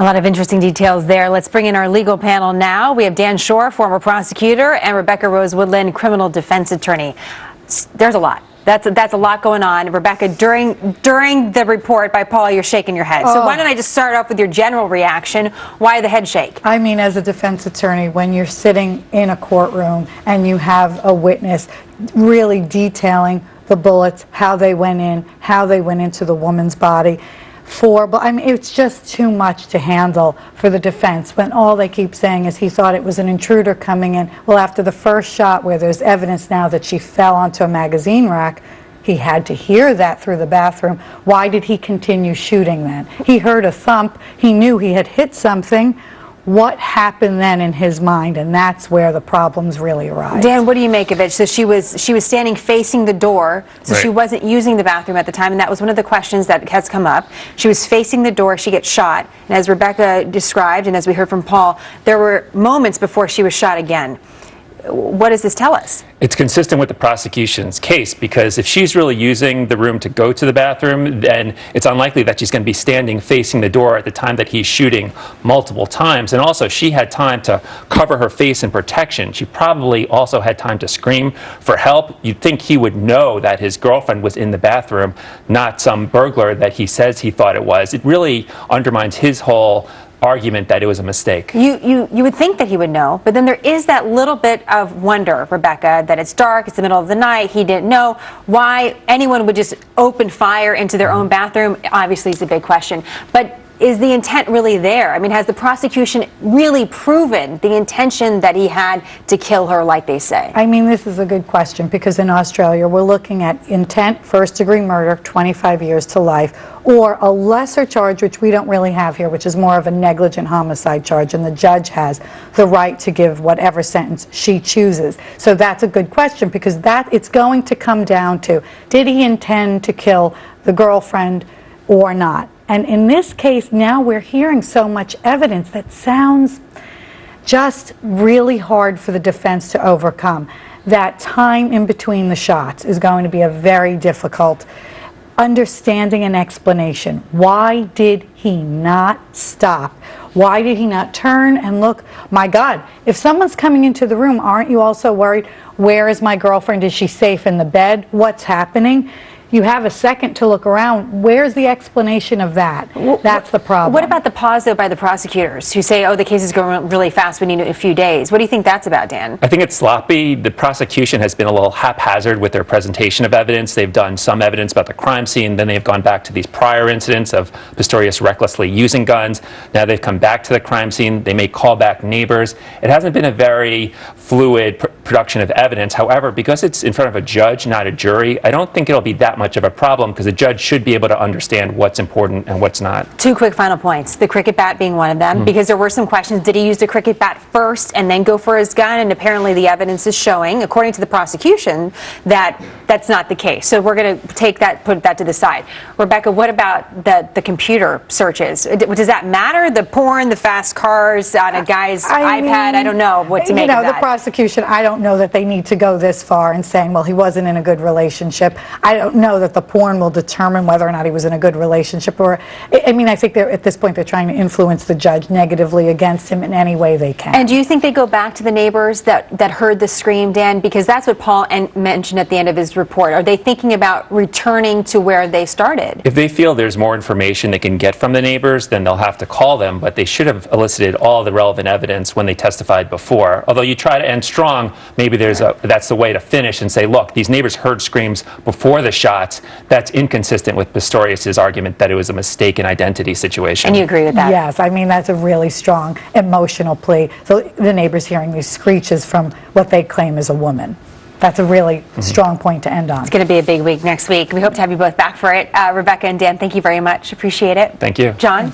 A lot of interesting details there. Let's bring in our legal panel now. We have Dan Schorr, former prosecutor, and Rebecca Rose Woodland, criminal defense attorney. There's a lot. That's a lot going on. Rebecca, during the report by Paul, you're shaking your head. So why don't I just start off with your general reaction? Why the head shake? I mean, as a defense attorney, when you're sitting in a courtroom and you have a witness really detailing the bullets, how they went in, how they went into the woman's body, but I mean, it's just too much to handle for the defense when all they keep saying is he thought it was an intruder coming in. Well, after the first shot, where there's evidence now that she fell onto a magazine rack, he had to hear that through the bathroom. Why did he continue shooting then? He heard a thump. He knew he had hit something. What happened then in his mind? And that's where the problems really arise. Dan, what do you make of it? So she was standing facing the door, so right. She wasn't using the bathroom at the time, and that was one of the questions that has come up. She was facing the door, she gets shot, and as Rebecca described, and as we heard from Paul, there were moments before she was shot again. What does this tell us? It's consistent with the prosecution's case, because if she's really using the room to go to the bathroom, then it's unlikely that she's going to be standing facing the door at the time that he's shooting multiple times. And also, she had time to cover her face in protection. She probably also had time to scream for help. You'd think he would know that his girlfriend was in the bathroom, not some burglar that he says he thought it was. It really undermines his whole argument that it was a mistake. You would think that he would know, but then there is that little bit of wonder, Rebecca, that it's dark, it's the middle of the night, he didn't know why anyone would just open fire into their own bathroom. Obviously, it's a big question, but is the intent really there? I mean, has the prosecution really proven the intention that he had to kill her, like they say? I mean, this is a good question, because in Australia, we're looking at intent, first-degree murder, 25 years to life, or a lesser charge, which we don't really have here, which is more of a negligent homicide charge, and the judge has the right to give whatever sentence she chooses. So that's a good question, because it's going to come down to, did he intend to kill the girlfriend or not? And in this case, now we're hearing so much evidence that sounds just really hard for the defense to overcome. That time in between the shots is going to be a very difficult understanding and explanation. Why did he not stop? Why did he not turn and look? My God, if someone's coming into the room, aren't you also worried, where is my girlfriend? Is she safe in the bed? What's happening? You have a second to look around. Where's the explanation of that? That's the problem. What about the pause, though, by the prosecutors who say, oh, the case is going really fast, we need a few days? What do you think that's about, Dan? I think it's sloppy. The prosecution has been a little haphazard with their presentation of evidence. They've done some evidence about the crime scene, then they've gone back to these prior incidents of Pistorius recklessly using guns. Now they've come back to the crime scene. They may call back neighbors. It hasn't been a very fluid production of evidence. However, because it's in front of a judge, not a jury, I don't think it'll be that much of a problem, because a judge should be able to understand what's important and what's not. Two quick final points. The cricket bat being one of them, because there were some questions. Did he use the cricket bat first and then go for his gun? And apparently the evidence is showing, according to the prosecution, that that's not the case. So we're going to take that, put that to the side. Rebecca, what about the computer searches? Does that matter? The porn, the fast cars on a guy's iPad? I don't know what to make of that. The prosecution, I don't know that they need to go this far in saying, well, he wasn't in a good relationship. I don't know that the porn will determine whether or not he was in a good relationship. Or, I mean, I think at this point they're trying to influence the judge negatively against him in any way they can. And do you think they go back to the neighbors that heard the scream, Dan? Because that's what Paul mentioned at the end of his report. Are they thinking about returning to where they started? If they feel there's more information they can get from the neighbors, then they'll have to call them, but they should have elicited all the relevant evidence when they testified before. Although you try to end strong, maybe that's the way to finish and say, look, these neighbors heard screams before the shots. That's inconsistent with Pistorius's argument that it was a mistaken identity situation. And you agree with that? Yes, I mean, that's a really strong emotional plea. So the neighbors hearing these screeches from what they claim is a woman. That's a really strong point to end on. It's going to be a big week next week. We hope to have you both back for it. Rebecca and Dan, thank you very much. Appreciate it. Thank you. John?